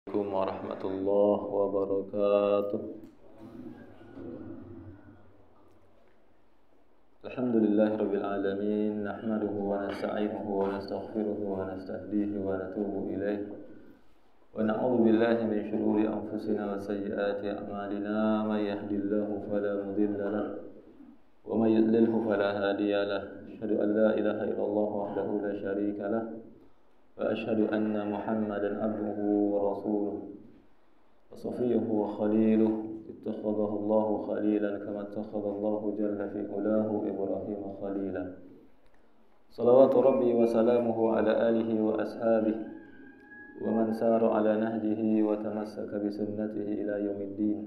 Assalamualaikum warahmatullahi wabarakatuh. Alhamdulillahirabbil alamin, nahmaduhu wa nasta'inuhu wa nastaghfiruhu wa nastahdihi wa natubu ilayh. Wa na'udzu billahi min shururi anfusina wa sayyiati a'malina, may yahdihillahu fala mudilla lahu wa may yudlilhu fala hadiya lahu. Asyhadu an la ilaha illallah wahdahu la syarika lahu وأشهد أن محمدا عبده ورسوله وصفيه وخليله اتخذه الله خليلا كما اتخذ الله جل في علاه إبراهيم خليلا صلوات ربي وسلامه على آله وأصحابه ومن سار على نهجه وتمسك بسنته إلى يوم الدين.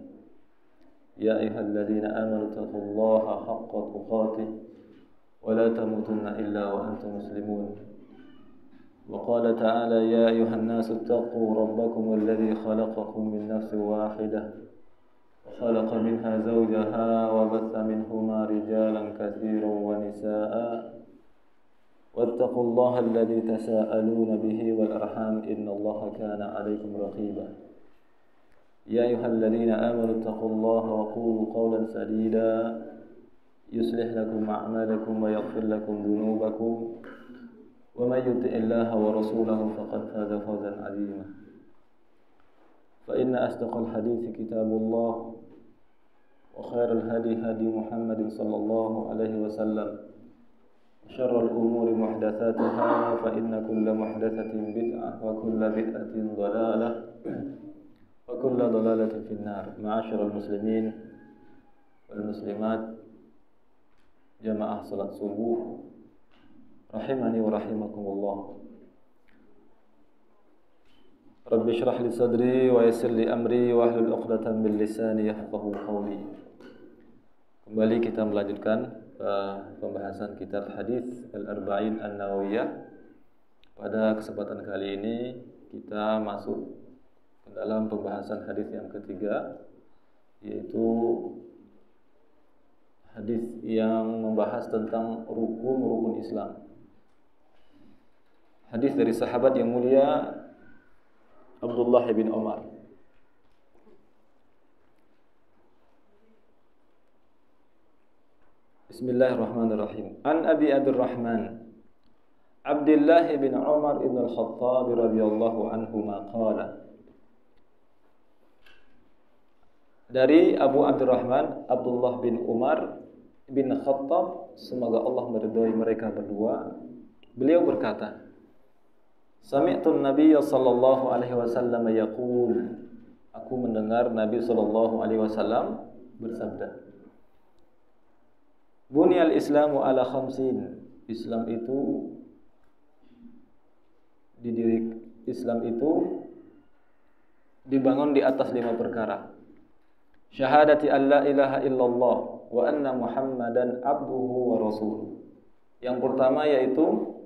يا أيها الذين آمنوا اتقوا الله حق تقاته ولا تموتن إلا وأنتم مسلمون. وقال تعالى: يا أيها الناس اتقوا ربكم الذي خلقكم من نفس واحدة وخلق منها زوجها وبث منهما رجالا كثيرا ونساء واتقوا الله الذي تساءلون به والأرحام إن الله كان عليكم رقيبا. يا أيها الذين آمنوا اتقوا الله وقولوا قولا سديدا يصلح لكم أعمالكم ويغفر لكم ذنوبكم ومن يطع الله ورسوله فقد فاز فوزا عظيما. فإن أصدق الحديث كتاب الله وخير الهدي هدي محمد صلى الله عليه وسلم وشر الأمور محدثاتها فإن كل محدثة بدعة وكل بدعة ضلالة وكل ضلالة في النار. معاشر المسلمين والمسلمات جماعة صلاة subuh rahimani wa rahimakumullah. Rabbi shrah li sadri wa yassir li amri wa hlul 'uqdatam min lisani yafqahu qawli. Kembali kita melanjutkan pembahasan kitab hadis Al-Arba'in An-Nawawiyah. Pada kesempatan kali ini kita masuk ke dalam pembahasan hadis yang ketiga, yaitu hadis yang membahas tentang rukun-rukun Islam. Hadis dari sahabat yang mulia Abdullah bin Umar. Bismillahirrahmanirrahim. An Abi Abdurrahman Abdullah bin Umar ibn al-Khattab radhiyallahu anhuma qala. Dari Abu Abdurrahman Abdullah bin Umar bin Khattab, semoga Allah meridhai mereka berdua, beliau berkata, Sami'tun Nabiy sallallahu alaihi wasallam yaqul, aku mendengar Nabi sallallahu alaihi wasallam bersabda, Bunyal Islamu ala khamsin. Islam itu dibangun di atas 5 perkara. Syahadati an la ilaha illallah wa anna Muhammadan abduhu wa rasuluh. Yang pertama yaitu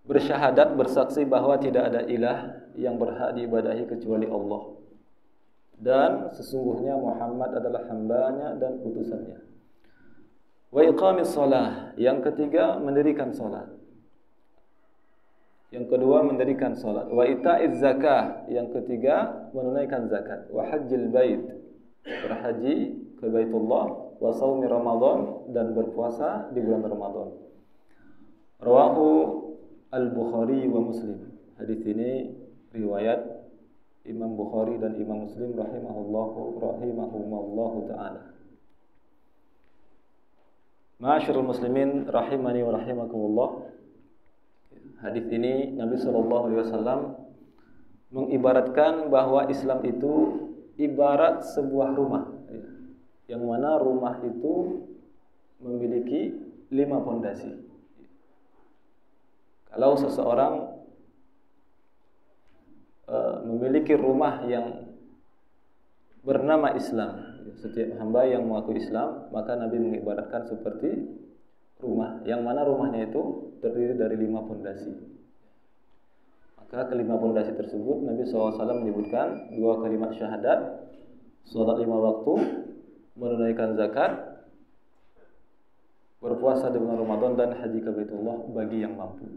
bersyahadat, bersaksi bahwa tidak ada ilah yang berhak diibadahi kecuali Allah, dan sesungguhnya Muhammad adalah hambanya dan utusannya. Wa iqamis shalah. Yang ketiga mendirikan salat. Yang kedua mendirikan salat. Wa ita'iz zakah. Yang ketiga menunaikan zakat. Wa hajjil bait, berhaji ke Baitullah. Wa shaumi Ramadan, dan berpuasa di bulan Ramadan. Rawahu Al-Bukhari wa Muslim. Hadis ini riwayat Imam Bukhari dan Imam Muslim rahimahumullahu taala. Ma'asyiral muslimin rahimani wa rahimakumullah. Hadis ini Nabi sallallahu alaihi wasallam mengibaratkan bahwa Islam itu ibarat sebuah rumah, yang mana rumah itu memiliki 5 pondasi. Kalau seseorang memiliki rumah yang bernama Islam, setiap hamba yang mengaku Islam, maka Nabi mengibaratkan seperti rumah, yang mana rumahnya itu terdiri dari 5 pondasi. Maka kelima pondasi tersebut Nabi SAW menyebutkan 2 kalimat syahadat, salat 5 waktu, menunaikan zakat, berpuasa di bulan Ramadan, dan haji ke Baitullah bagi yang mampu.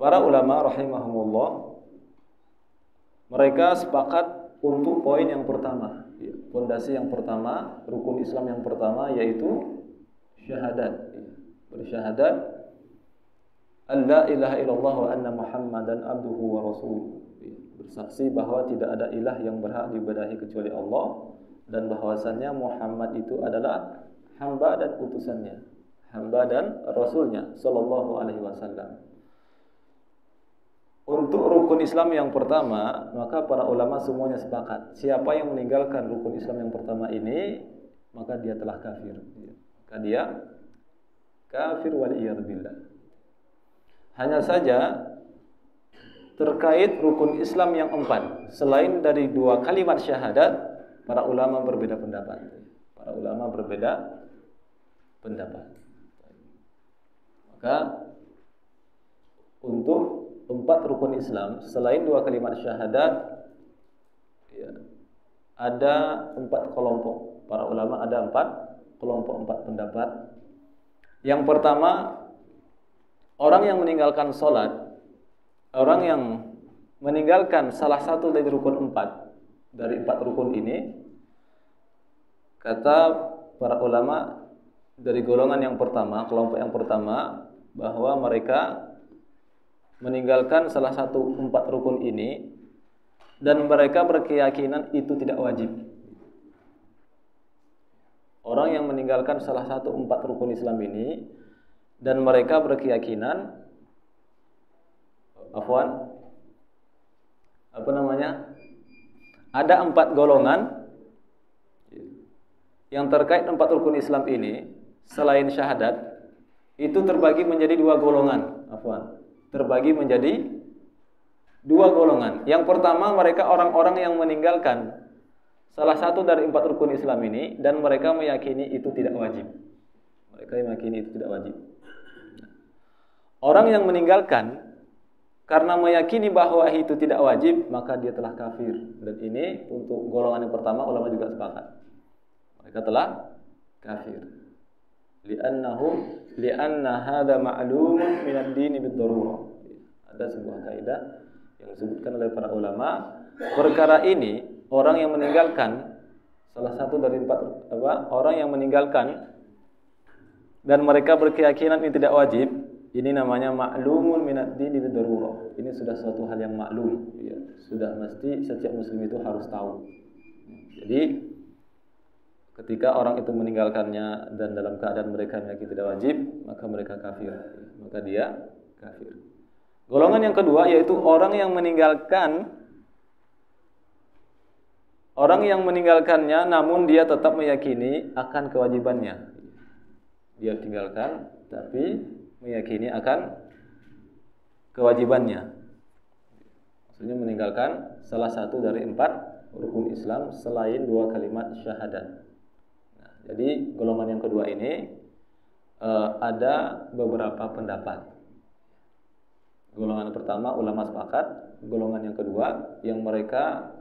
para ulama rahimahumullah, mereka sepakat untuk poin yang pertama, fondasi yang pertama, rukun Islam yang pertama, yaitu syahadat, bersyahadat alla ilaha illallah wa anna muhammadan abduhu wa rasuluh, bersaksi bahwa tidak ada ilah yang berhak diibadahi kecuali Allah, dan bahwasannya Muhammad itu adalah hamba dan utusannya, hamba dan rasulnya sallallahu alaihi wasallam. Untuk rukun Islam yang pertama, maka para ulama semuanya sepakat, siapa yang meninggalkan rukun Islam yang pertama ini, maka dia telah kafir. Maka dia kafir wal iyad billah. Hanya saja terkait rukun Islam yang 4, selain dari 2 kalimat syahadat, para ulama berbeda pendapat. Para ulama berbeda pendapat. Maka untuk 4 rukun Islam selain 2 kalimat syahadat, ada 4 kelompok. Para ulama ada 4 kelompok, 4 pendapat. Yang pertama, orang yang meninggalkan sholat, orang yang meninggalkan salah satu dari rukun 4 dari 4 rukun ini, kata para ulama dari golongan yang pertama, kelompok yang pertama, bahwa mereka meninggalkan salah satu 4 rukun ini dan mereka berkeyakinan itu tidak wajib. Orang yang meninggalkan salah satu 4 rukun Islam ini dan mereka berkeyakinan ada 4 golongan yang terkait 4 rukun Islam ini selain syahadat, itu terbagi menjadi 2 golongan. Terbagi menjadi 2 golongan. Yang pertama, mereka orang-orang yang meninggalkan salah satu dari 4 rukun Islam ini dan mereka meyakini itu tidak wajib. Mereka meyakini itu tidak wajib. Orang yang meninggalkan karena meyakini bahwa itu tidak wajib, maka dia telah kafir. Dan ini untuk golongan yang pertama ulama juga sepakat. Mereka telah kafir. Li'anna hadza ma'lumun min ad-din bid-darurah. Ada sebuah kaidah yang disebutkan oleh para ulama, perkara ini orang yang meninggalkan salah satu dari 4 orang yang meninggalkan dan mereka berkeyakinan ini tidak wajib, ini namanya ma'lumun min ad-din bid-darurah. Ini sudah suatu hal yang maklum, sudah mesti setiap muslim itu harus tahu. Jadi ketika orang itu meninggalkannya dan dalam keadaan mereka meyakini tidak wajib, maka mereka kafir. Maka dia kafir. Golongan yang kedua yaitu orang yang meninggalkannya namun dia tetap meyakini akan kewajibannya. Dia tinggalkan tapi meyakini akan kewajibannya. Maksudnya meninggalkan salah satu dari 4 rukun Islam selain 2 kalimat syahadat. Jadi golongan yang kedua ini ada beberapa pendapat. Golongan pertama ulama sepakat, golongan yang kedua yang mereka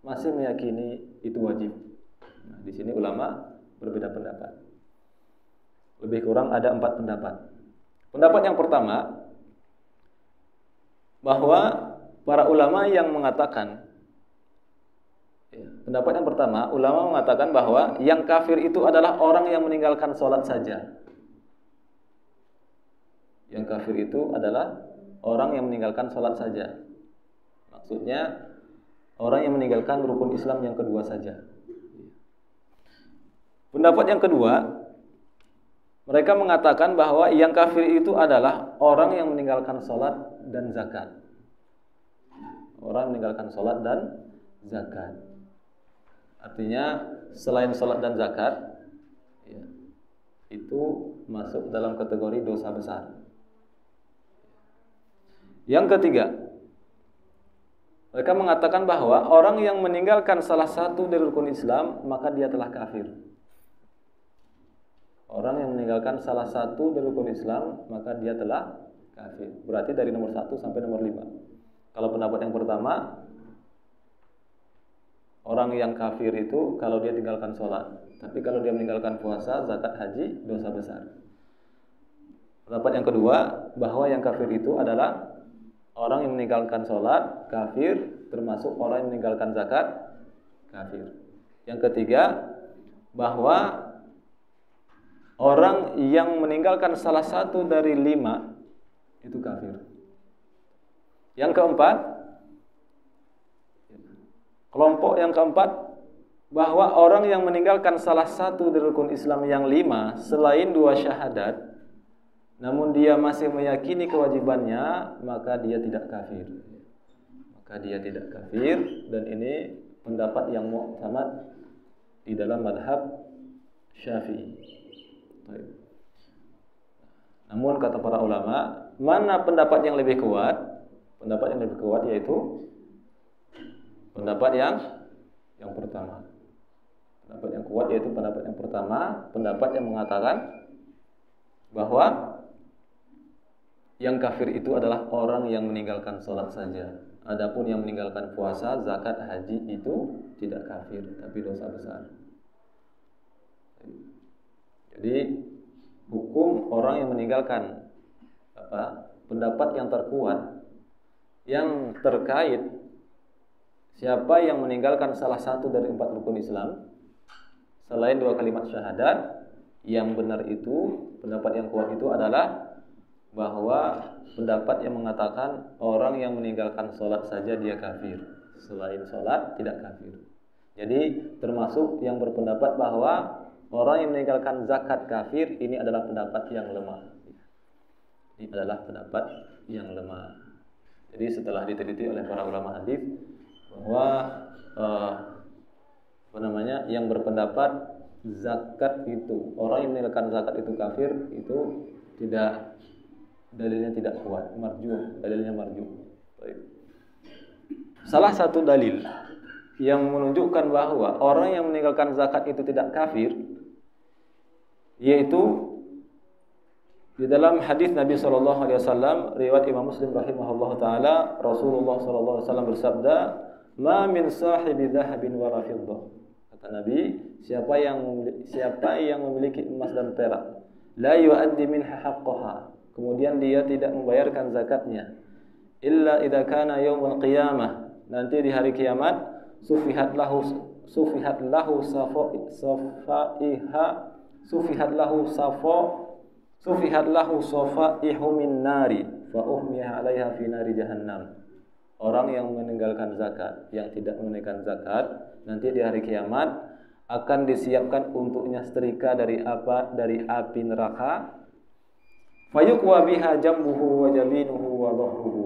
masih meyakini itu wajib. Nah, di sini ulama berbeda pendapat. Lebih kurang ada 4 pendapat. Pendapat yang pertama, bahwa para ulama yang mengatakan, pendapat yang pertama, ulama mengatakan bahwa yang kafir itu adalah orang yang meninggalkan sholat saja. Yang kafir itu adalah orang yang meninggalkan sholat saja. Maksudnya orang yang meninggalkan rukun Islam yang kedua saja. Pendapat yang kedua, mereka mengatakan bahwa yang kafir itu adalah orang yang meninggalkan sholat dan zakat. Orang yang meninggalkan sholat dan zakat. Artinya selain sholat dan zakat, itu masuk dalam kategori dosa besar. Yang ketiga, mereka mengatakan bahwa orang yang meninggalkan salah satu dari rukun Islam, maka dia telah kafir. Orang yang meninggalkan salah satu dari rukun Islam, maka dia telah kafir. Berarti dari nomor 1 sampai nomor 5. Kalau pendapat yang pertama, orang yang kafir itu kalau dia tinggalkan sholat, tapi kalau dia meninggalkan puasa, zakat, haji, dosa besar. Pendapat yang kedua, bahwa yang kafir itu adalah orang yang meninggalkan sholat kafir, termasuk orang yang meninggalkan zakat kafir. Yang ketiga, bahwa orang yang meninggalkan salah satu dari 5 itu kafir. Yang keempat, kelompok yang keempat, bahwa orang yang meninggalkan salah satu dari rukun Islam yang 5 selain 2 syahadat, namun dia masih meyakini kewajibannya, maka dia tidak kafir. Maka dia tidak kafir, dan ini pendapat yang mu'tamad di dalam madhab Syafi'i. Namun kata para ulama, mana pendapat yang lebih kuat? Pendapat yang lebih kuat yaitu pendapat yang pertama. Pendapat yang kuat yaitu pendapat yang pertama, pendapat yang mengatakan bahwa yang kafir itu adalah orang yang meninggalkan sholat saja. Adapun yang meninggalkan puasa, zakat, haji itu tidak kafir, tapi dosa besar. Jadi hukum orang yang meninggalkan pendapat yang terkuat yang terkait siapa yang meninggalkan salah satu dari 4 rukun Islam selain 2 kalimat syahadat, yang benar itu, pendapat yang kuat itu adalah bahwa pendapat yang mengatakan orang yang meninggalkan sholat saja dia kafir, selain sholat tidak kafir. Jadi termasuk yang berpendapat bahwa orang yang meninggalkan zakat kafir, ini adalah pendapat yang lemah. Ini adalah pendapat yang lemah. Jadi setelah diteliti oleh para ulama hadis bahwa yang berpendapat zakat itu, orang yang meninggalkan zakat itu kafir, itu tidak, dalilnya tidak kuat, marjuh, dalilnya marjuh. Salah satu dalil yang menunjukkan bahwa orang yang meninggalkan zakat itu tidak kafir, yaitu di dalam hadis Nabi SAW, riwayat Imam Muslim rahimahullah taala, Rasulullah SAW bersabda, "Ma min sahibi dhahabin wa fiddah." Kata Nabi, siapa yang memiliki emas dan perak, la yu'addi minha haqqaha, kemudian dia tidak membayarkan zakatnya, illa idza kana yaumul qiyamah, nanti di hari kiamat, sufihat lahu safaihu min nari fa uhmiya 'alaiha fi nari jahannam. Orang yang meninggalkan zakat, yang tidak menunaikan zakat, nanti di hari kiamat akan disiapkan untuknya setrika dari api neraka. Fayuqwa biha jambuhu wa jabinuhu wa dhahruhu.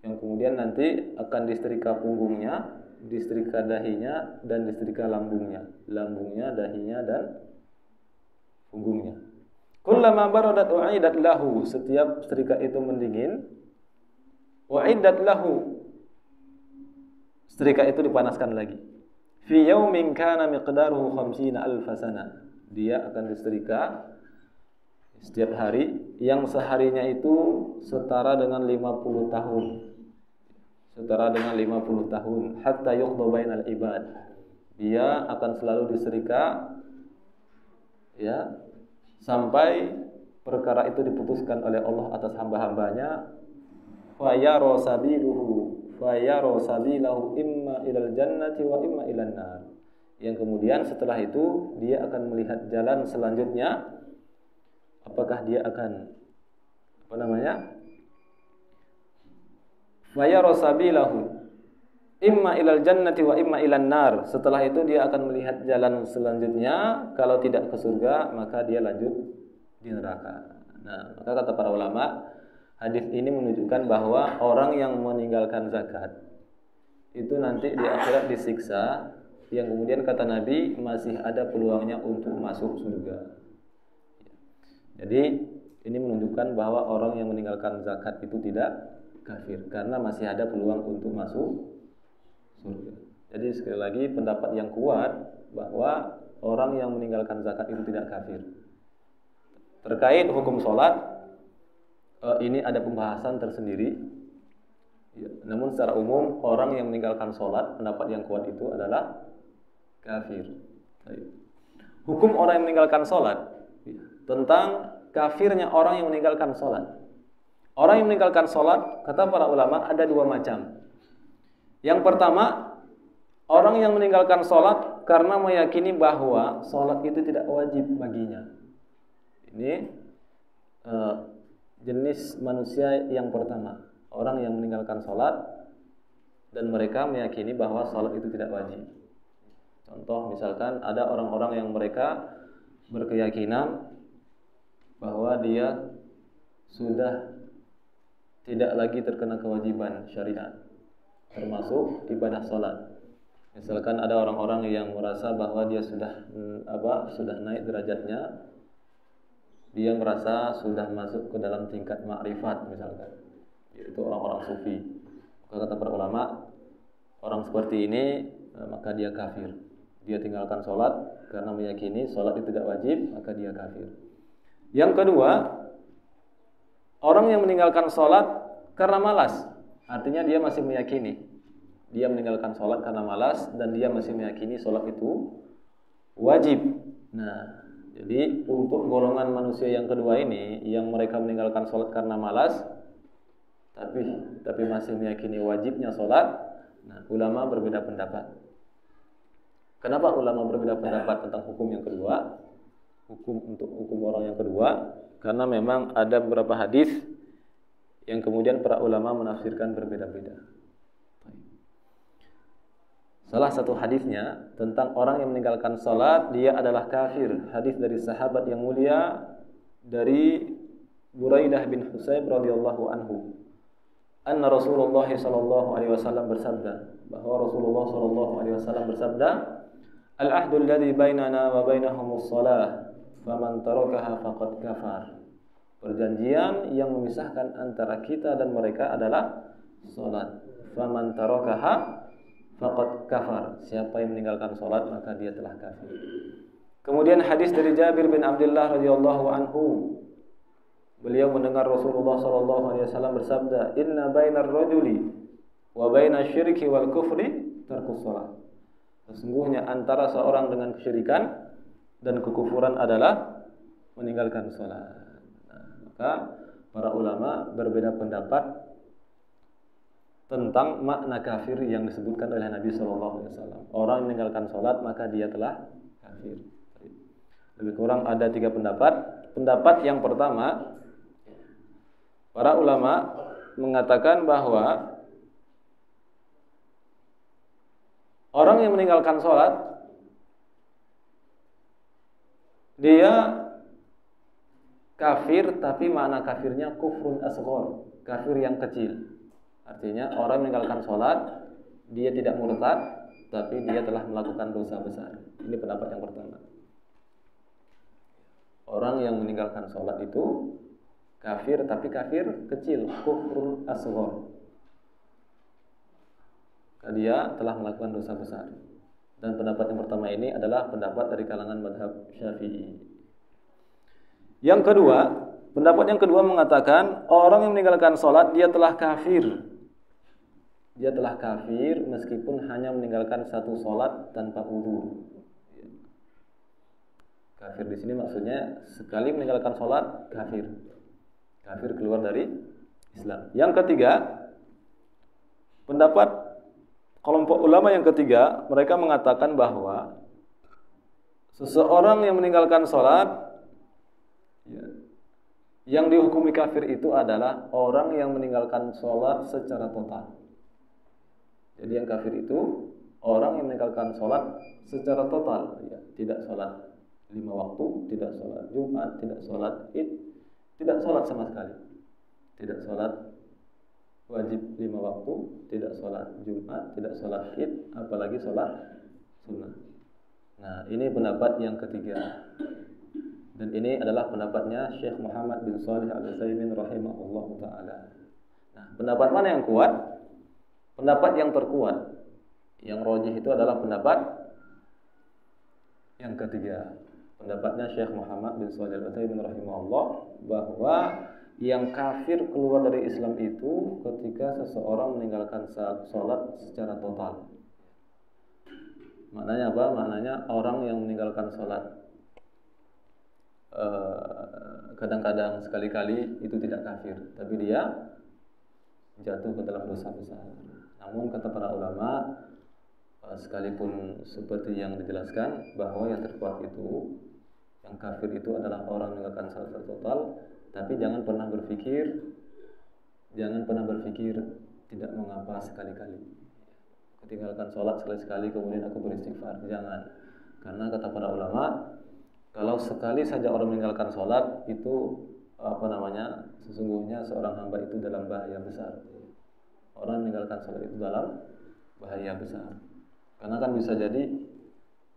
Yang kemudian nanti akan disetrika punggungnya, disetrika dahinya, dan disetrika lambungnya. Lambungnya, dahinya, dan punggungnya. Kullama baradat u'idat lahu, setiap setrika itu mendingin, u'idat lahu, setrika itu dipanaskan lagi. Fi yaumin kana miqdaruhu 50,000 sana, dia akan disetrika setiap hari yang seharinya itu setara dengan 50 tahun. Setara dengan 50 tahun, hatta yuqda bainal ibad. Dia akan selalu disetrika sampai perkara itu diputuskan oleh Allah atas hamba-hambanya. Fayaro sabilahu imma ilal jannati wa imma ilan nar. Yang kemudian setelah itu dia akan melihat jalan selanjutnya, apakah dia akan fayaro sabilahu imma ilal jannati wa imma ilan nar. Setelah itu dia akan melihat jalan selanjutnya, kalau tidak ke surga maka dia lanjut di neraka. Nah, maka kata para ulama, hadis ini menunjukkan bahwa orang yang meninggalkan zakat itu nanti di akhirat disiksa, yang kemudian kata Nabi masih ada peluangnya untuk masuk surga. Jadi ini menunjukkan bahwa orang yang meninggalkan zakat itu tidak kafir karena masih ada peluang untuk masuk surga. Jadi sekali lagi pendapat yang kuat bahwa orang yang meninggalkan zakat itu tidak kafir. Terkait hukum sholat, ini ada pembahasan tersendiri. Namun secara umum orang yang meninggalkan sholat, pendapat yang kuat itu adalah kafir. Hukum orang yang meninggalkan sholat, tentang kafirnya orang yang meninggalkan sholat. Orang yang meninggalkan sholat, kata para ulama, ada dua macam. Yang pertama, orang yang meninggalkan sholat karena meyakini bahwa sholat itu tidak wajib baginya. Ini jenis manusia yang pertama. Orang yang meninggalkan sholat dan mereka meyakini bahwa sholat itu tidak wajib. Contoh misalkan ada orang-orang yang mereka berkeyakinan bahwa dia sudah tidak lagi terkena kewajiban syariat, termasuk ibadah sholat. Misalkan ada orang-orang yang merasa bahwa dia sudah naik derajatnya, dia merasa sudah masuk ke dalam tingkat ma'rifat misalkan, yaitu orang-orang sufi. Maka kata para ulama, orang seperti ini maka dia kafir. Dia tinggalkan sholat karena meyakini sholat itu tidak wajib, maka dia kafir. Yang kedua, orang yang meninggalkan sholat karena malas, artinya dia masih meyakini. Dia meninggalkan sholat karena malas dan dia masih meyakini sholat itu wajib. Nah, jadi untuk golongan manusia yang kedua ini, yang mereka meninggalkan sholat karena malas, tapi masih meyakini wajibnya sholat, nah, ulama berbeda pendapat. Kenapa ulama berbeda pendapat tentang hukum yang kedua? Hukum orang yang kedua, karena memang ada beberapa hadis yang kemudian para ulama menafsirkan berbeda-beda. Salah satu hadisnya tentang orang yang meninggalkan salat dia adalah kafir. Hadis dari sahabat yang mulia dari Buraidah bin Husayb radhiyallahu anhu. Anna Rasulullah sallallahu alaihi wasallam bersabda, bahwa Rasulullah sallallahu alaihi wasallam bersabda, "Al-ahdu alladhi bainana wa bainahumus shalah, faman tarakaha faqad kafar." Perjanjian yang memisahkan antara kita dan mereka adalah salat. Faman tarakaha faqad kafar. Siapa yang meninggalkan salat maka dia telah kafir. Kemudian hadis dari Jabir bin Abdullah radhiyallahu anhu. Beliau mendengar Rasulullah sallallahu alaihi wasallam bersabda, "Inna bainar rajuli wa bainasyirki wal kufri tarkus shalah." Sesungguhnya antara seorang dengan kesyirikan dan kekufuran adalah meninggalkan salat. Maka para ulama berbeda pendapat tentang makna kafir yang disebutkan oleh Nabi sallallahu alaihi wasallam. Orang yang meninggalkan salat maka dia telah kafir. Lebih kurang ada 3 pendapat. Pendapat yang pertama, para ulama mengatakan bahwa orang yang meninggalkan salat dia kafir, tapi makna kafirnya kufrun asghar, kafir yang kecil. Artinya orang yang meninggalkan sholat dia tidak murtad, tapi dia telah melakukan dosa besar. Ini pendapat yang pertama. Orang yang meninggalkan sholat itu kafir, tapi kafir kecil, kufrun asghar. Dia telah melakukan dosa besar. Dan pendapat yang pertama ini adalah pendapat dari kalangan mazhab Syafi'i. Yang kedua, pendapat yang kedua mengatakan orang yang meninggalkan sholat dia telah kafir. Dia telah kafir meskipun hanya meninggalkan 1 sholat tanpa wudu. Kafir di sini maksudnya sekali meninggalkan sholat kafir. Kafir keluar dari Islam. Yang ketiga, pendapat kelompok ulama yang ketiga, mereka mengatakan bahwa seseorang yang meninggalkan sholat yang dihukumi kafir itu adalah orang yang meninggalkan sholat secara total. Jadi yang kafir itu orang yang meninggalkan sholat secara total, ya, tidak sholat 5 waktu, tidak sholat Jumat, tidak sholat Id, tidak sholat sama sekali, tidak sholat wajib 5 waktu, tidak sholat Jumat, tidak sholat Id, apalagi sholat sunnah. Nah, ini pendapat yang ketiga. Dan ini adalah pendapatnya Syekh Muhammad bin Shalih Al-Utsaimin rahimahullah ta'ala. Nah, pendapat mana yang kuat? Pendapat yang terkuat, yang rajih itu adalah pendapat yang ketiga. Pendapatnya Syekh Muhammad bin Shalih Al-Utsaimin rahimahullah, bahwa yang kafir keluar dari Islam itu ketika seseorang meninggalkan sholat secara total. Maknanya apa? Maknanya orang yang meninggalkan sholat kadang-kadang sekali-kali itu tidak kafir, tapi dia jatuh ke dalam dosa besar. Namun kata para ulama, sekalipun seperti yang dijelaskan bahwa yang terkuat itu, yang kafir itu adalah orang meninggalkan salat total, tapi jangan pernah berpikir tidak mengapa sekali-kali. Ketinggalkan sholat sekali-sekali kemudian aku beristighfar, jangan. Karena kata para ulama, kalau sekali saja orang meninggalkan sholat itu sesungguhnya seorang hamba itu dalam bahaya besar. Orang meninggalkan sholat itu dalam bahaya besar. Karena kan bisa jadi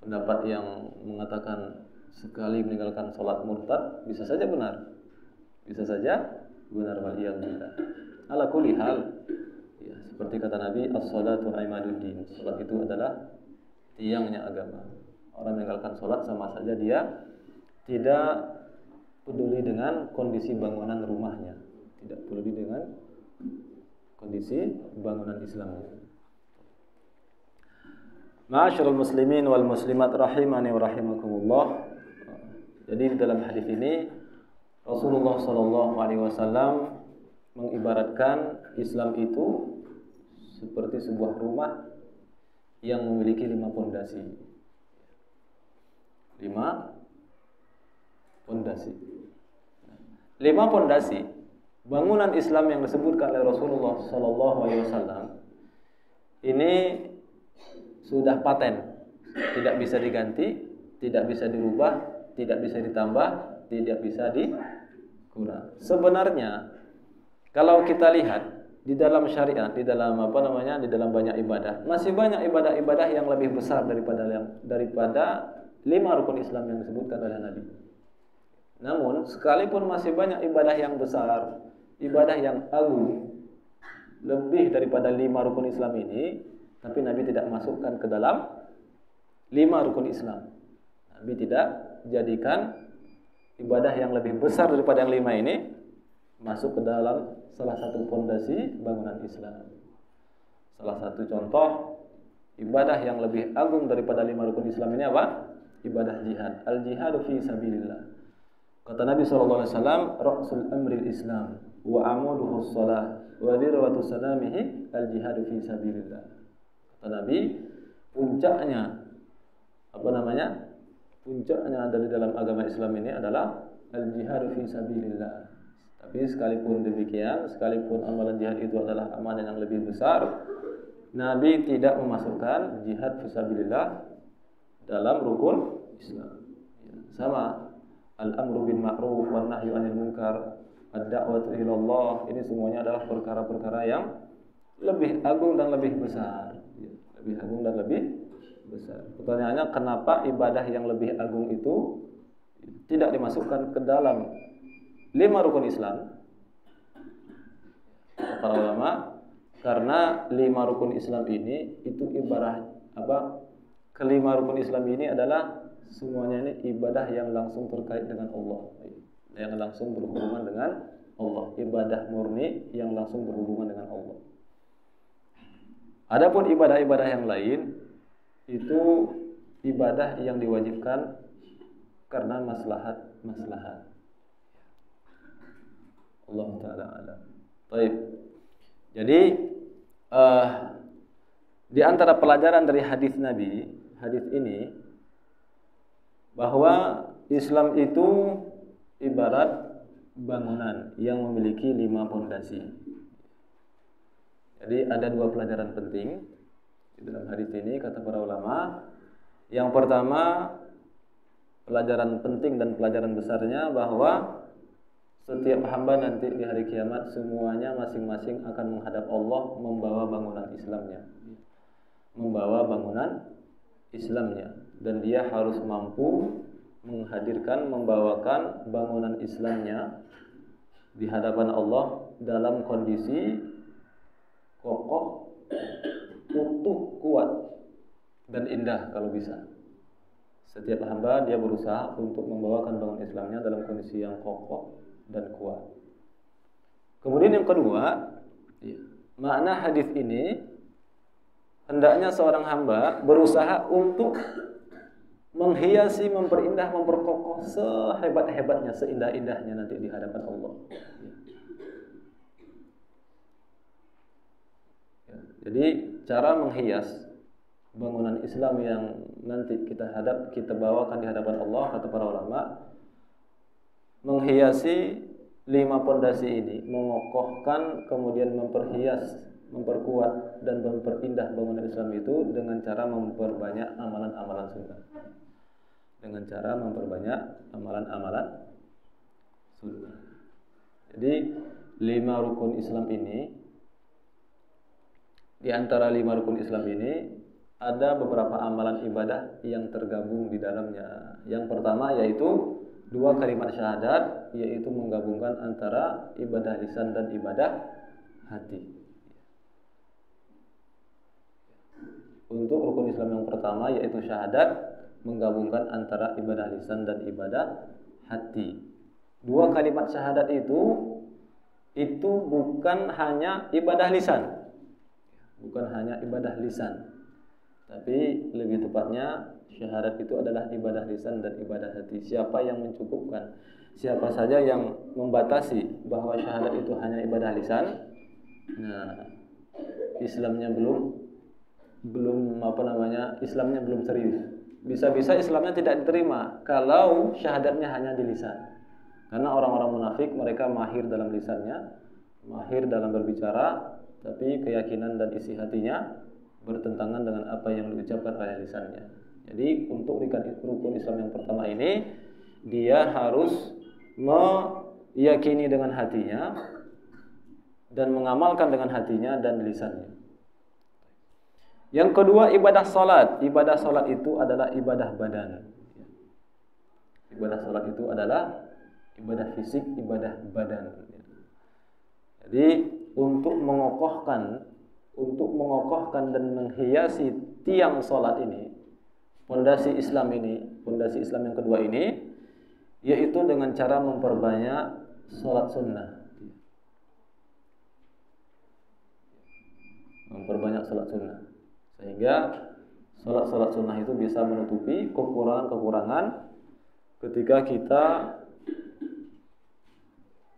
pendapat yang mengatakan sekali meninggalkan sholat murtad bisa saja benar, waliyadzubillah. Ala kulli hal, ya, seperti kata Nabi, as-salatu imaduddin, sholat itu adalah tiangnya agama. Orang meninggalkan sholat sama saja dia tidak peduli dengan kondisi bangunan rumahnya, tidak peduli dengan kondisi bangunan Islamnya. Ma'asyiral muslimin wal muslimat rahimani wa rahimakumullah. Jadi di dalam hadis ini Rasulullah sallallahu alaihi wasallam mengibaratkan Islam itu seperti sebuah rumah yang memiliki 5 pondasi. 5 pondasi bangunan Islam yang disebutkan oleh Rasulullah sallallahu alaihi wasallam ini sudah paten, tidak bisa diganti, tidak bisa dirubah, tidak bisa ditambah, tidak bisa dikurang. Sebenarnya kalau kita lihat di dalam syariat, di dalam banyak ibadah, masih banyak ibadah-ibadah yang lebih besar daripada 5 rukun Islam yang disebutkan oleh Nabi. Namun sekalipun masih banyak ibadah yang besar, ibadah yang agung, lebih daripada 5 rukun Islam ini, tapi Nabi tidak masukkan ke dalam 5 rukun Islam. Nabi tidak jadikan ibadah yang lebih besar daripada yang 5 ini masuk ke dalam salah satu pondasi bangunan Islam. Salah satu contoh ibadah yang lebih agung daripada 5 rukun Islam ini apa? Ibadah jihad. Al-jihadu fi sabilillah. Kata Nabi sallallahu alaihi wasallam, ra'sul amril Islam wa amuduhu shalah wa dirwatu salamihi al-jihadu fi sabilillah. Kata Nabi, puncaknya dari dalam agama Islam ini adalah al-jihadu fi sabilillah. Tapi sekalipun demikian, sekalipun amalan jihad itu adalah amalan yang lebih besar, Nabi tidak memasukkan jihad fi sabilillah dalam rukun Islam. Sama al-amru bil ma'ruf wan nahyu 'anil munkar, ad-da'watu ila Allah, ini semuanya adalah perkara-perkara yang lebih agung dan lebih besar. Lebih agung dan lebih besar. Pertanyaannya, kenapa ibadah yang lebih agung itu tidak dimasukkan ke dalam 5 rukun Islam? Para ulama, karena 5 rukun Islam ini itu kelima rukun Islam ini adalah semuanya ini ibadah yang langsung terkait dengan Allah, yang langsung berhubungan dengan Allah, ibadah murni yang langsung berhubungan dengan Allah. Adapun ibadah-ibadah yang lain itu ibadah yang diwajibkan karena maslahat. Allah taala alam. Baik. Jadi di antara pelajaran dari hadis ini bahwa Islam itu ibarat bangunan yang memiliki 5 pondasi. Jadi ada 2 pelajaran penting di dalam hadis ini kata para ulama. Yang pertama, pelajaran penting dan pelajaran besarnya bahwa setiap hamba nanti di hari kiamat semuanya masing-masing akan menghadap Allah membawa bangunan Islamnya, dan dia harus mampu membawakan bangunan Islamnya di hadapan Allah dalam kondisi kokoh, utuh, kuat dan indah kalau bisa. Setiap hamba dia berusaha untuk membawakan bangunan Islamnya dalam kondisi yang kokoh dan kuat. Kemudian yang kedua, makna hadis ini hendaknya seorang hamba berusaha untuk menghiasi, memperindah, memperkokoh sehebat-hebatnya, seindah-indahnya nanti di hadapan Allah. Jadi cara menghias bangunan Islam yang nanti kita bawakan di hadapan Allah, kata para ulama, menghiasi 5 pondasi ini, mengokohkan, kemudian memperhias, memperkuat dan memperindah bangunan Islam itu dengan cara memperbanyak amalan-amalan sunnah. Dengan cara memperbanyak amalan-amalan sunnah. Jadi 5 rukun Islam ini, di antara 5 rukun Islam ini ada beberapa amalan ibadah yang tergabung di dalamnya. Yang pertama yaitu 2 kalimat syahadat, yaitu menggabungkan antara ibadah lisan dan ibadah hati. Untuk rukun Islam yang pertama yaitu syahadat, menggabungkan antara ibadah lisan dan ibadah hati. 2 kalimat syahadat itu bukan hanya ibadah lisan. Bukan hanya ibadah lisan, tapi lebih tepatnya syahadat itu adalah ibadah lisan dan ibadah hati. Siapa yang mencukupkan, siapa saja yang membatasi bahwa syahadat itu hanya ibadah lisan, nah Islamnya Islamnya belum serius. Bisa-bisa Islamnya tidak diterima kalau syahadatnya hanya di lisan. Karena orang-orang munafik mereka mahir dalam lisannya, mahir dalam berbicara, tapi keyakinan dan isi hatinya bertentangan dengan apa yang diucapkan oleh lisannya. Jadi untuk rukun Islam yang pertama ini, dia harus meyakini dengan hatinya dan mengamalkan dengan hatinya dan lisannya. Yang kedua, ibadah salat. Ibadah salat itu adalah ibadah badan. Ibadah salat itu adalah ibadah fisik, ibadah badan. Jadi untuk mengokohkan dan menghiasi tiang salat ini, pondasi Islam yang kedua ini, yaitu dengan cara memperbanyak salat sunnah. Memperbanyak salat sunnah. Sehingga salat sunnah itu bisa menutupi kekurangan-kekurangan ketika kita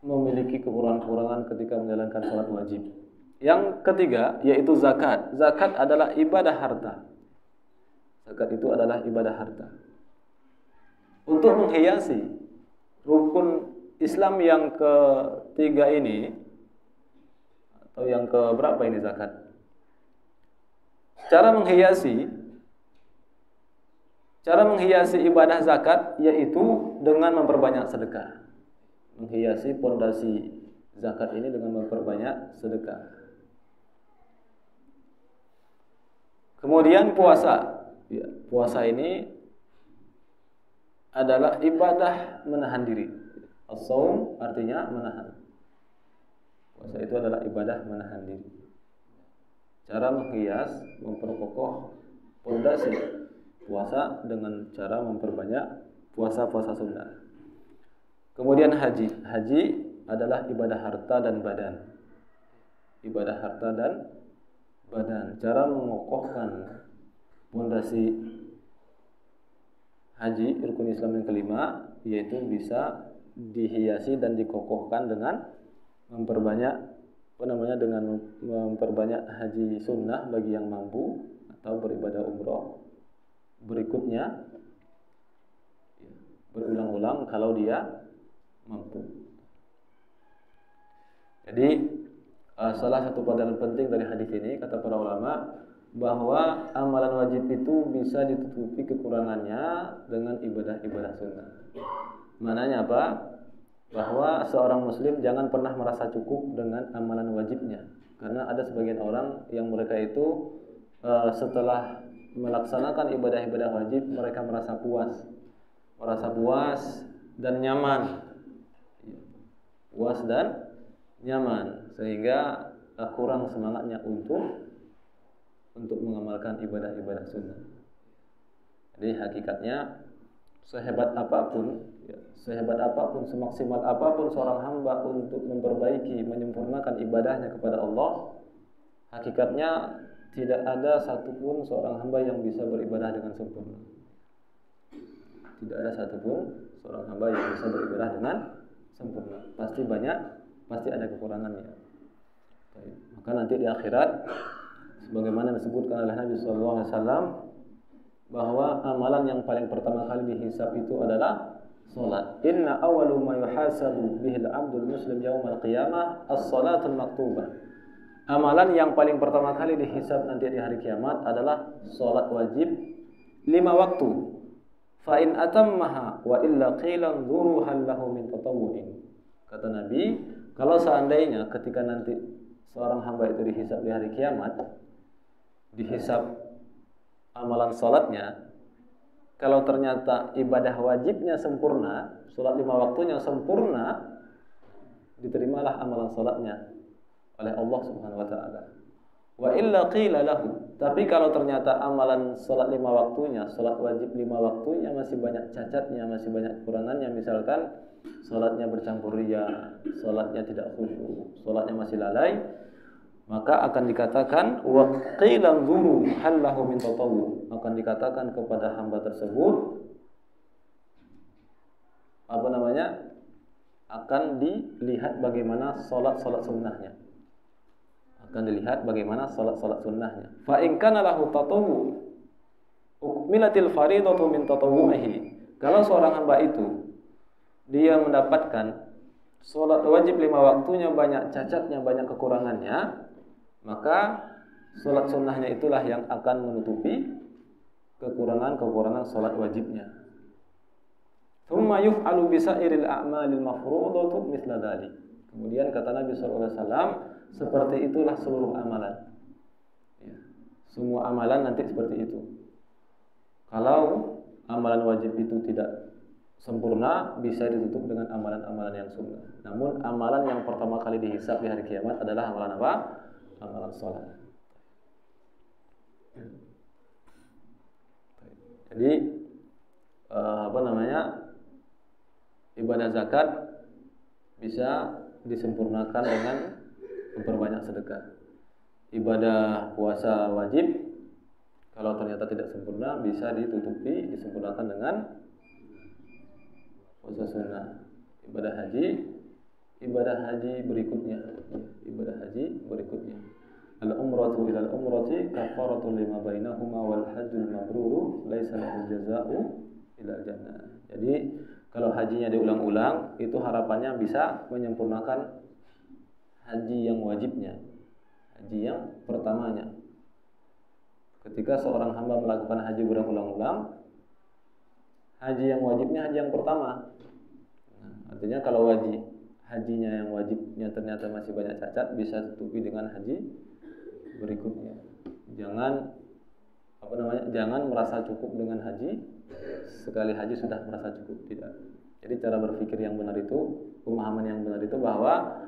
memiliki kekurangan-kekurangan ketika menjalankan salat wajib. Yang ketiga yaitu zakat. Zakat adalah ibadah harta. Zakat itu adalah ibadah harta. Untuk menghiasi rukun Islam yang ketiga ini, atau yang keberapa ini zakat? Cara menghiasi ibadah zakat yaitu dengan memperbanyak sedekah. Menghiasi pondasi zakat ini dengan memperbanyak sedekah. Kemudian puasa. Ya, puasa ini adalah ibadah menahan diri. As-shaum artinya menahan. Puasa itu adalah ibadah menahan diri. Cara menghias, memperkokoh pondasi puasa dengan cara memperbanyak puasa-puasa sunnah. Kemudian haji. Haji adalah ibadah harta dan badan. Ibadah harta dan badan. Cara mengokohkan pondasi haji, rukun Islam yang kelima, yaitu bisa dihiasi dan dikokohkan dengan memperbanyak dengan memperbanyak haji sunnah bagi yang mampu atau beribadah umroh berikutnya berulang-ulang kalau dia mampu. Jadi salah satu pelajaran penting dari hadis ini, kata para ulama, bahwa amalan wajib itu bisa ditutupi kekurangannya dengan ibadah-ibadah sunnah. Maknanya apa? Bahwa seorang muslim jangan pernah merasa cukup dengan amalan wajibnya. Karena ada sebagian orang yang mereka itu setelah melaksanakan ibadah-ibadah wajib, mereka merasa puas dan nyaman. Puas dan nyaman, sehingga kurang semangatnya untuk mengamalkan ibadah-ibadah sunnah. Jadi hakikatnya sehebat apapun, semaksimal apapun seorang hamba untuk memperbaiki, menyempurnakan ibadahnya kepada Allah, hakikatnya tidak ada satupun seorang hamba yang bisa beribadah dengan sempurna. Tidak ada satupun seorang hamba yang bisa beribadah dengan sempurna. Pasti ada kekurangannya. Maka nanti di akhirat, sebagaimana disebutkan oleh Nabi SAW, bahwa amalan yang paling pertama kali dihisab itu adalah salat. Inna awwalu ma yuhasabu bihil abdul muslim yaumal qiyamah as-salatul maktubah. Amalan yang paling pertama kali dihisab nanti di hari kiamat adalah salat wajib 5 waktu. Fa in atammaha wa illa qila dzuru hal lahu min tatawwu'in. Kata Nabi, kalau seandainya ketika nanti seorang hamba itu dihisab di hari kiamat, dihisab amalan salatnya, kalau ternyata ibadah wajibnya sempurna, salat 5 waktunya sempurna, diterimalah amalan salatnya oleh Allah Subhanahu wa taala. Wa illa qila lahu. Tapi kalau ternyata amalan salat 5 waktunya, salat wajib 5 waktunya masih banyak cacatnya, masih banyak kekurangannya, misalkan salatnya bercampur riya, salatnya tidak khusyuk, salatnya masih lalai, maka akan dikatakan wa qila dzuru hal lahu min tatawwu. Akan dikatakan kepada hamba tersebut akan dilihat bagaimana salat sunnahnya. Akan dilihat bagaimana salat sunnahnya. Fa in kana lahu tatawwu ukmilatil faridatu min tatawwuhi. Kalau seorang hamba itu dia mendapatkan salat wajib 5 waktunya banyak cacatnya, banyak kekurangannya, maka salat sunnahnya itulah yang akan menutupi kekurangan salat wajibnya. Tsumma yuf'alu bisairil a'malil mafruḍati mithla dzalik. Kemudian kata Nabi sallallahu alaihi wasallam, seperti itulah seluruh amalan. Ya. Semua amalan nanti seperti itu. Kalau amalan wajib itu tidak sempurna, bisa ditutup dengan amalan-amalan yang sunnah. Namun amalan yang pertama kali dihisab di hari kiamat adalah amalan apa? Amalan salat. Jadi ibadah zakat bisa disempurnakan dengan memperbanyak sedekah. Ibadah puasa wajib kalau ternyata tidak sempurna bisa disempurnakan dengan puasa sunnah. Ibadah haji berikutnya. Al-umratu ila al-umrati kafaratu lima bainahuma wal hajjul mabruru laisa lahu jazaa'u ila jannah. Jadi kalau hajinya diulang-ulang, itu harapannya bisa menyempurnakan haji yang wajibnya, haji yang pertamanya. Ketika seorang hamba melakukan haji berulang-ulang, haji yang wajibnya haji yang pertama. Artinya kalau hajinya yang wajibnya ternyata masih banyak cacat, bisa tutupi dengan haji berikutnya. Jangan merasa cukup dengan haji, sekali haji sudah merasa cukup, tidak. Jadi cara berpikir yang benar itu, pemahaman yang benar itu bahwa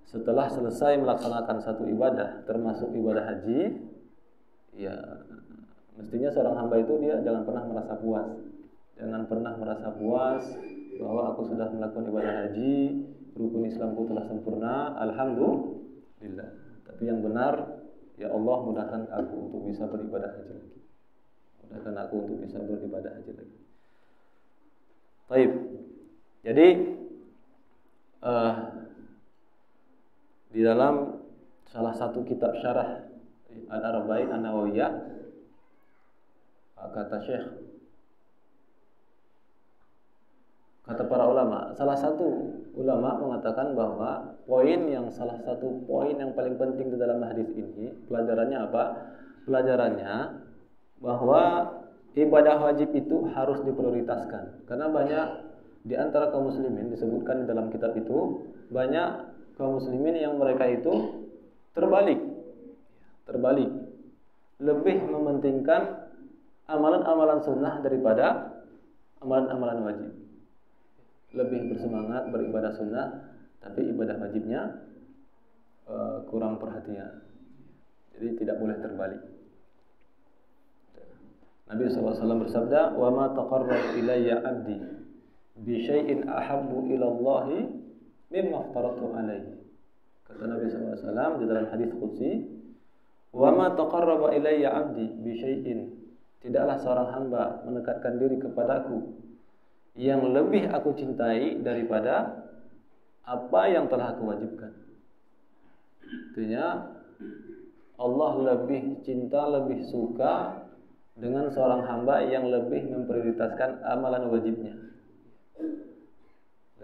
setelah selesai melaksanakan satu ibadah, termasuk ibadah haji, ya mestinya seorang hamba itu dia jangan pernah merasa puas. Jangan pernah merasa puas bahwa aku sudah melakukan ibadah haji, rukun Islamku telah sempurna, alhamdulillah. Tapi yang benar, ya Allah mudahkan aku untuk bisa beribadah haji lagi. Mudahkan aku untuk bisa beribadah haji lagi. Baik. Jadi di dalam salah satu kitab syarah Al-Arba'in An-Nawawiyah, kata para ulama, salah satu ulama mengatakan bahwa salah satu poin yang paling penting di dalam hadis ini, pelajarannya apa? Pelajarannya bahwa ibadah wajib itu harus diprioritaskan. Karena banyak di antara kaum muslimin, disebutkan di dalam kitab itu, banyak kaum muslimin yang mereka itu terbalik. Lebih mementingkan amalan-amalan sunnah daripada amalan-amalan wajib. Lebih bersemangat beribadah sunnah, tapi ibadah wajibnya kurang perhatian. Jadi tidak boleh terbalik. Nabi SAW bersabda, "Wa ma taqarraba ilayya 'abdi bi syai'in ahabbu ila Allah mimma aftaratu 'alaihi." Kata Nabi SAW di dalam hadis qudsi, "Wa ma taqarraba ilayya 'abdi bi syai'in." tidaklah seorang hamba mendekatkan diri kepadaku yang lebih aku cintai daripada apa yang telah aku wajibkan. Artinya Allah lebih cinta, lebih suka dengan seorang hamba yang lebih memprioritaskan amalan wajibnya.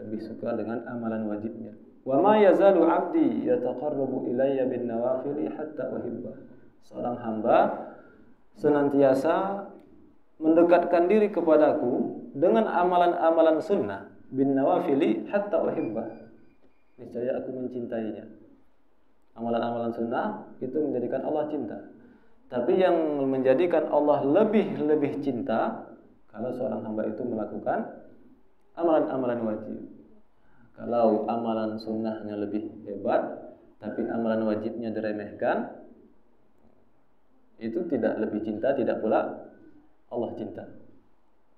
Lebih suka dengan amalan wajibnya. Wa ma yazalu 'abdi yataqarrabu ilayya bin nawafili hatta uhibbah. Seorang hamba senantiasa mendekatkan diri kepadaku dengan amalan-amalan sunnah bin nawafili hatta uhibbah. Niscaya aku mencintainya. Amalan-amalan sunnah itu menjadikan Allah cinta. Tapi yang menjadikan Allah lebih cinta kalau seorang hamba itu melakukan amalan-amalan wajib. Kalau amalan sunnahnya lebih hebat, tapi amalan wajibnya diremehkan, itu tidak lebih cinta, tidak pula Allah cinta.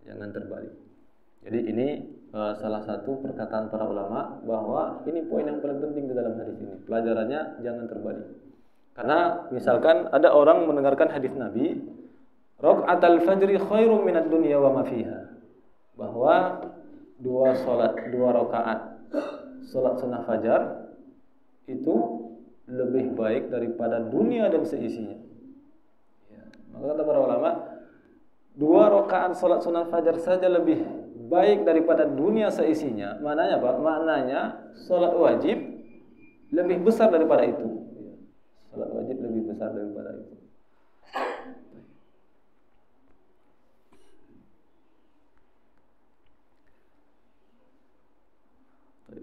Jangan terbalik. Jadi ini salah satu perkataan para ulama bahwa ini poin yang paling penting di dalam hadis ini. Pelajarannya jangan terbalik. Karena misalkan ada orang mendengarkan hadis Nabi, raq'atal fajri khairum minad dunya wa ma fiha. Bahwa dua rakaat salat sunnah fajar itu lebih baik daripada dunia dan seisinya. Ya. Maka kata para ulama, 2 rakaat salat sunnah fajar saja lebih baik daripada dunia seisinya. Maknanya apa? Maknanya salat wajib lebih besar daripada itu. Salat wajib lebih besar daripada itu.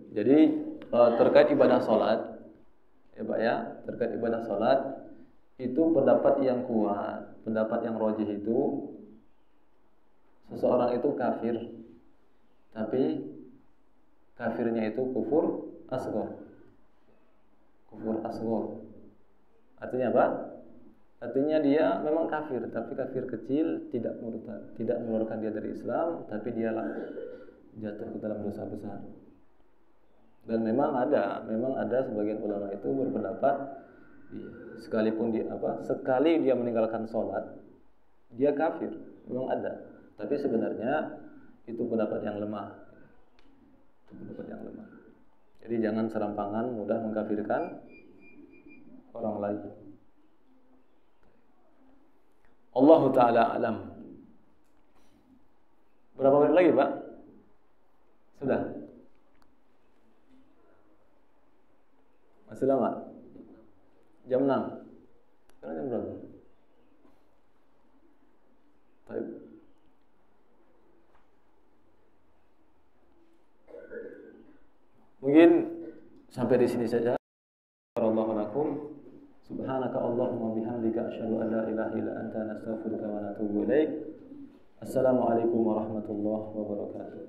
Jadi terkait ibadah salat, ya Pak ya, terkait ibadah salat itu pendapat yang kuat, pendapat yang rajih itu seseorang itu kafir, tapi kafirnya itu kufur asghar. Kufur asghar. Artinya apa? Artinya dia memang kafir, tapi kafir kecil, tidak murtad, tidak mengeluarkan dia dari Islam, tapi dia jatuh ke dalam dosa besar. Dan memang ada sebagian ulama itu berpendapat sekalipun sekali dia meninggalkan sholat, dia kafir. Memang ada. Tapi sebenarnya itu pendapat yang lemah. Itu pendapat yang lemah. Jadi jangan serampangan mudah mengkafirkan orang lain. Allah Ta'ala alam. Berapa menit lagi Pak? Sudah? Masih lama? Jam 6? Sekarang jam berapa? Baik. Mungkin sampai di sini saja. Warahmatullahi subhanaka Allahumma bihamdika asyhadu an la ilaha illa anta nastaghfiruka wa natubu ilaik. Assalamualaikum warahmatullahi wabarakatuh.